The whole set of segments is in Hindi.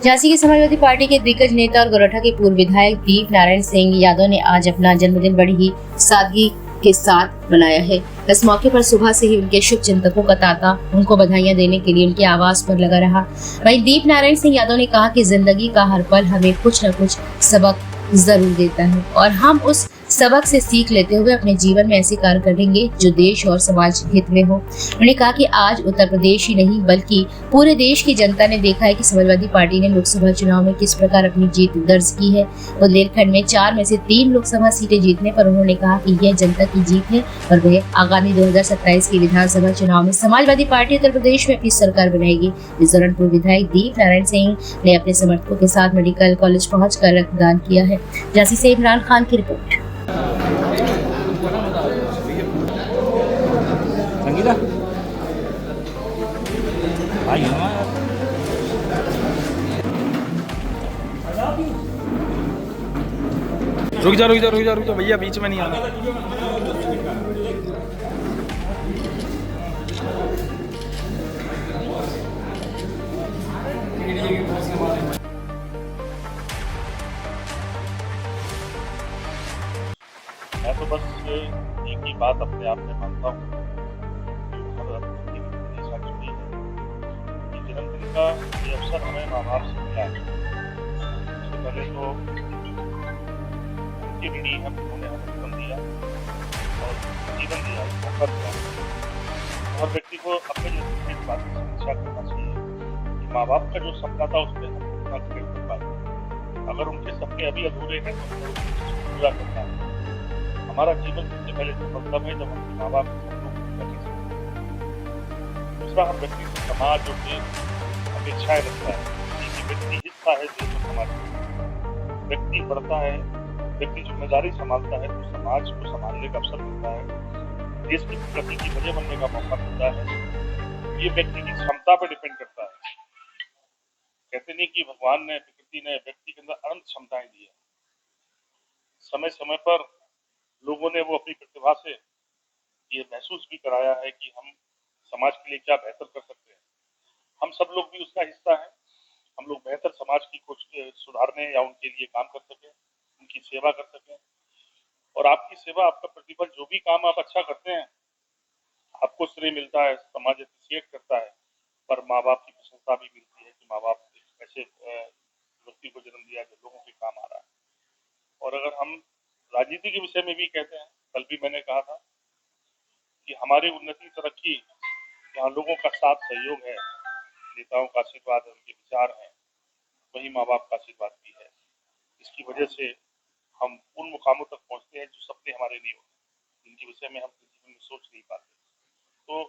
झांसी की समाजवादी पार्टी के दिग्गज नेता और गोरठा के पूर्व विधायक दीप नारायण सिंह यादव ने आज अपना जन्मदिन बड़ी ही सादगी के साथ मनाया है। इस मौके पर सुबह से ही उनके शुभ चिंतकों का तांता उनको बधाइयां देने के लिए उनके आवास पर लगा रहा। वहीं दीप नारायण सिंह यादव ने कहा कि जिंदगी का हर पल हमें कुछ न कुछ सबक जरूर देता है और हम उस सबक से सीख लेते हुए अपने जीवन में ऐसे कार्य करेंगे जो देश और समाज हित में हो। उन्होंने कहा कि आज उत्तर प्रदेश ही नहीं बल्कि पूरे देश की जनता ने देखा है कि समाजवादी पार्टी ने लोकसभा चुनाव में किस प्रकार अपनी जीत दर्ज की है। बुंदेलखंड में 4 में से 3 लोकसभा सीटें जीतने पर उन्होंने कहा कि यह जनता की जीत है और वह आगामी 2027 के विधानसभा चुनाव में समाजवादी पार्टी उत्तर प्रदेश में अपनी सरकार बनाएगी। इस दौरान पूर्व विधायक दीप नारायण सिंह ने अपने समर्थकों के साथ मेडिकल कॉलेज पहुंचकर रक्तदान किया है। झांसी से इमरान खान की रिपोर्ट। संगीता भाई रुक जा भैया, बीच में नहीं आना। मैं तो बस एक ही बात अपने आप में मानता हूँ जुड़ी है कि जन्मदिन का ये अवसर हमें माँ बाप से मिला है। सबसे पहले तो उनके ऋणी हम उन्होंने हमें जन्म दिया और जीवन दिया, मौका दिया। हर व्यक्ति को अपने जन्मदिन की बात की समीक्षा करना चाहिए कि माँ बाप का जो सपना था उसमें हम कितना खड़े कर पाए। अगर उनके सपने अभी अधूरे हैं तो हमें उसको पूरा करना है। हमारा जीवन सबसे पहले सफल तब है जब हम माँ बाप के सपनों को पूरा कर सकते हैं। दूसरा, हर व्यक्ति से समाज और देश अपेक्षाएं रखता है कि व्यक्ति हिस्सा है देश और समाज का। व्यक्ति बढ़ता है, व्यक्ति जिम्मेदारी संभालता है तो समाज को संभालने का अवसर मिलता है, देश की प्रगति की वजह बनने का मौका मिलता है। ये व्यक्ति की क्षमता पर डिपेंड करता है। कहते नहीं कि भगवान ने, प्रकृति ने व्यक्ति के अंदर अनंत क्षमताएं दी है। समय समय पर लोगों ने वो अपनी प्रतिभा से ये महसूस भी कराया है कि हम समाज के लिए क्या बेहतर कर सकते हैं। हम सब लोग भी उसका हिस्सा हैं। हम लोग बेहतर समाज की कुछ सुधारने या उनके लिए काम कर सकें, उनकी सेवा कर सकें। और आपकी सेवा, आपका प्रतिफल, जो भी काम आप अच्छा करते हैं आपको श्रेय मिलता है, समाज अप्रिशिएट करता है। पर माँ बाप की प्रशंसा भी मिलती है कि माँ बाप ने ऐसे व्यक्ति को जन्म दिया जो लोगों के काम आ रहा है। और अगर हम राजनीति के विषय में भी कहते हैं, कल भी मैंने कहा था कि हमारी उन्नति तरक्की जहाँ लोगों का साथ सहयोग है, नेताओं का आशीर्वाद है, उनके विचार हैं, वही माँ बाप का आशीर्वाद भी है। इसकी वजह से हम उन मुकामों तक पहुंचते हैं जो सपने हमारे नहीं होते, जिनके विषय में हम जीवन में सोच नहीं पाते। तो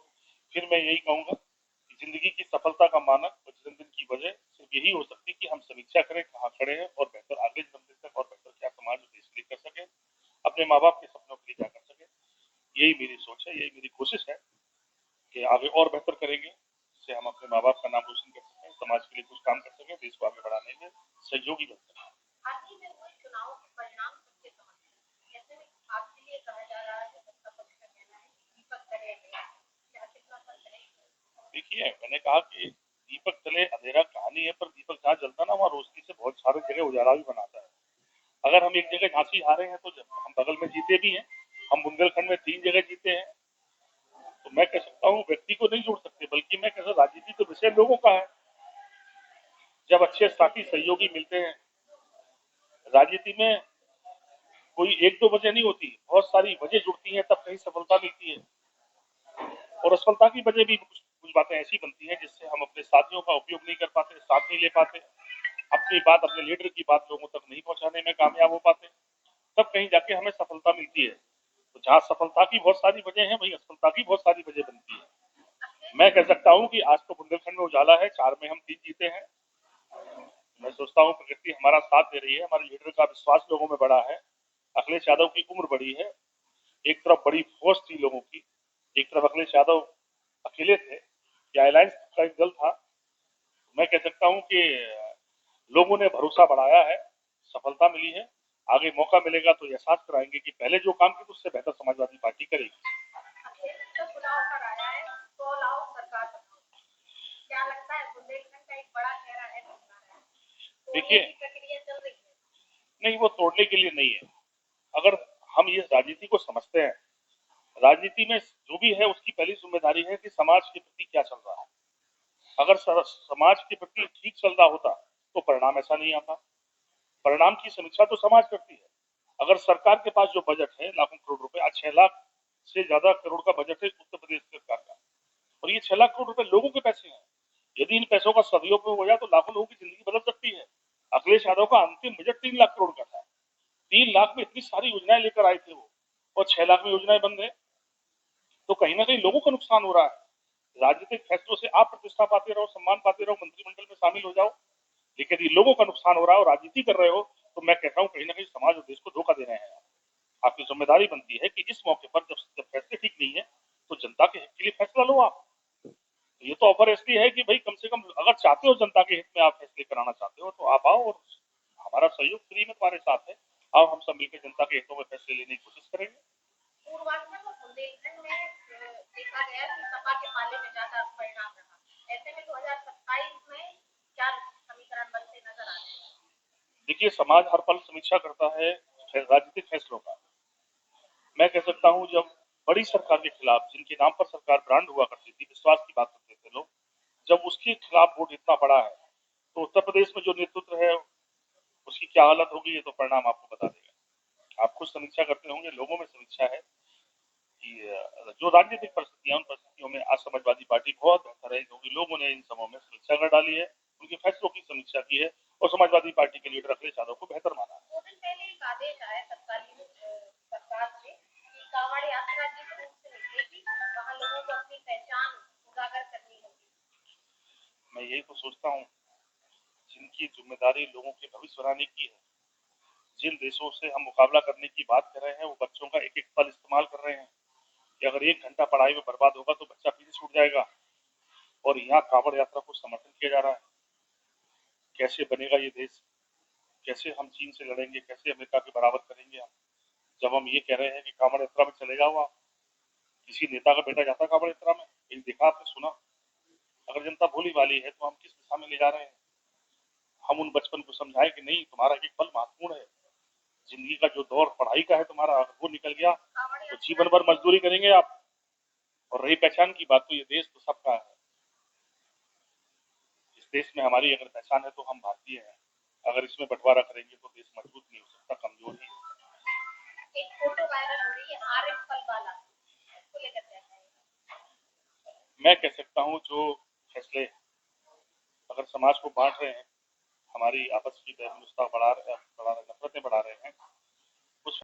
फिर मैं यही कहूँगा कि जिंदगी की सफलता का मानक और जन्मदिन की वजह सिर्फ यही हो सकती है कि हम समीक्षा करें कहाँ खड़े हैं और बेहतर आगे जन्मदिन तक और बेहतर क्या समाज और देश के लिए कर सके, अपने माँ बाप के सपनों के लिए क्या कर सके। यही मेरी सोच है, यही मेरी कोशिश है कि आगे और बेहतर करेंगे, जिससे हम अपने माँ बाप का नाम रोशन कर सकें, समाज के लिए कुछ काम कर सकें, देश को आगे बढ़ाने में सहयोगी बन सकें। देखिए, मैंने कहा कि दीपक तले अंधेरा कहानी है, पर दीपक जहाँ जलता है ना वहाँ रोशनी से बहुत सारी जगह उजाला भी बनाता है। अगर हम एक जगह झांसी हारे हैं तो हम बगल में जीते भी हैं, हम बुंदेलखंड में 3 जगह जीते हैं। तो मैं कह सकता हूँ व्यक्ति को नहीं जोड़ सकते, बल्कि मैं कह सकता राजनीति तो विषय लोगों का है। जब अच्छे साथी सहयोगी मिलते हैं, राजनीति में कोई एक दो वजह नहीं होती, बहुत सारी वजह जुड़ती हैं, तब कहीं सफलता मिलती है। और असफलता की वजह भी कुछ बातें ऐसी बनती हैं जिससे हम अपने साथियों का उपयोग नहीं कर पाते, साथ नहीं ले पाते, अपनी बात, अपने लीडर की बात लोगों तक नहीं पहुंचाने में कामयाब हो पाते, तब कहीं जाके हमें सफलता मिलती है। तो जहाँ सफलता की बहुत सारी वजह है, वही असफलता की बहुत सारी वजह बनती है। मैं कह सकता हूँ कि आज तो बुंदेलखंड में उजाला है, 4 में हम 3 जीते हैं। मैं सोचता हूँ प्रकृति हमारा साथ दे रही है, हमारे लीडर का विश्वास लोगों में बढ़ा है, अखिलेश यादव की उम्र बढ़ी है। एक तरफ बड़ी फोर्स थी लोगों की, एक तरफ अखिलेश यादव अकेले थे, या अलायंस का एक दल था। मैं कह सकता हूँ कि लोगों ने भरोसा बढ़ाया है, सफलता मिली है। आगे मौका मिलेगा तो एहसास कराएंगे कि पहले जो काम किया उससे बेहतर समाजवादी पार्टी करेगी। वो तोड़ने के लिए नहीं है। अगर हम ये राजनीति को समझते हैं, राजनीति में जो भी है उसकी पहली जिम्मेदारी है कि समाज के प्रति क्या चल रहा है। अगर समाज के प्रति ठीक चल रहा होता तो परिणाम ऐसा नहीं आता। परिणाम की समीक्षा तो समाज करती है। अगर सरकार के पास जो बजट है लाखों करोड़ रुपए, आज 6 लाख से ज्यादा करोड़ का बजट है उत्तर प्रदेश सरकार का, और ये 6 लाख करोड़ रुपए लोगों के पैसे हैं। यदि इन पैसों का सदुपयोग हो जाए तो लाखों लोगों की जिंदगी बदल सकती है। अखिलेश यादव का अंतिम बजट 3 लाख करोड़ का था। 3 लाख में इतनी सारी योजनाएं लेकर आए थे वो, और 6 लाख में योजनाएं बंद है, तो कहीं ना कहीं लोगों को नुकसान हो रहा है। राजनीतिक फैसलों से आप प्रतिष्ठा पाते रहो, सम्मान पाते रहो, मंत्रिमंडल में शामिल हो जाओ, लेकिन यदि लोगों का नुकसान हो रहा है और राजनीति कर रहे हो तो मैं कहता हूँ कहीं ना कहीं समाज और देश को धोखा दे रहे हैं। आपकी जिम्मेदारी बनती है कि इस मौके पर जब फैसले ठीक नहीं है तो जनता के हित के लिए फैसला लो आप। तो ये तो ऑफर इसलिए है कि भाई कम से कम अगर चाहते हो जनता के हित में आप फैसले कराना चाहते हो तो आप आओ, और हमारा सहयोग फ्री में तुम्हारे साथ है। आओ, हम सब मिलकर जनता के हितों में फैसले लेने की कोशिश करेंगे। पूर्वांचल और बुंदेलखंड में देखा गया कि सपा के पाले में ज्यादा परिणाम रहा। ऐसे में 2027 में क्या समीकरण बनते नजर आ रहे हैं? देखिए, समाज हर पल समीक्षा करता है राजनीतिक फैसलों का। मैं कह सकता हूं, जब बड़ी सरकार के खिलाफ, जिनके नाम पर सरकार ब्रांड हुआ करती थी, विश्वास की बात करते थे लोग, जब उसके खिलाफ वोट इतना बड़ा है तो उत्तर प्रदेश में जो नेतृत्व है उसकी क्या हालत होगी, ये तो परिणाम आपको बता देगा। आप खुद समीक्षा करते होंगे, लोगों में समीक्षा है कि जो राजनीतिक परिस्थितियां, उन परिस्थितियों में आज समाजवादी पार्टी बहुत बेहतर है, क्योंकि लोगों ने इन समूह में समीक्षा कर डाली है, उनके फैसलों की समीक्षा की है, और समाजवादी पार्टी के लीडर अखिलेश यादव को बेहतर माना है। 2 दिन पहले एक आदेश आया तत्कालीन सरकार से कि कांवड़ यात्रा जिस रूप से निकलेगी वहाँ लोगों को अपनी पहचान उजागर करनी होगी। मैं यही तो सोचता हूँ, जिनकी जिम्मेदारी लोगों के भविष्य बनाने की है, जिन देशों से हम मुकाबला करने की बात कर रहे हैं, वो बच्चों का एक एक पल इस्तेमाल कर रहे हैं कि अगर 1 घंटा पढ़ाई में बर्बाद होगा तो बच्चा पीछे छूट जाएगा, और यहाँ कांवड़ यात्रा को समर्थन किया जा रहा है। कैसे बनेगा ये देश? कैसे हम चीन से लड़ेंगे? कैसे अमेरिका की बराबर करेंगे हम, जब हम ये कह रहे हैं कि कांवड़ यात्रा में चलेगा हुआ? किसी नेता का बेटा जाता कांवड़ यात्रा में? कहीं देखा आपने, सुना? अगर जनता भोली भाली है तो हम किस दिशा में ले जा रहे हैं? हम उन बचपन को समझाएं कि नहीं, तुम्हारा एक पल महत्वपूर्ण है, जिंदगी का जो दौर पढ़ाई का है तुम्हारा, वो निकल गया तो जीवन भर मजदूरी करेंगे आप। और रही पहचान की बात, तो ये देश तो सबका है। इस देश में हमारी अगर पहचान है तो हम भारतीय हैं। अगर इसमें बंटवारा करेंगे तो देश मजबूत नहीं हो सकता, कमजोर ही है। एक फोटो वायरल हो रही है आरिफ फल वाला, इसको लेकर क्या कहेंगे? मैं कह सकता हूँ, जो फैसले अगर समाज को बांट रहे हैं, हमारी आपस की नफरतें बढ़ा रहे हैं,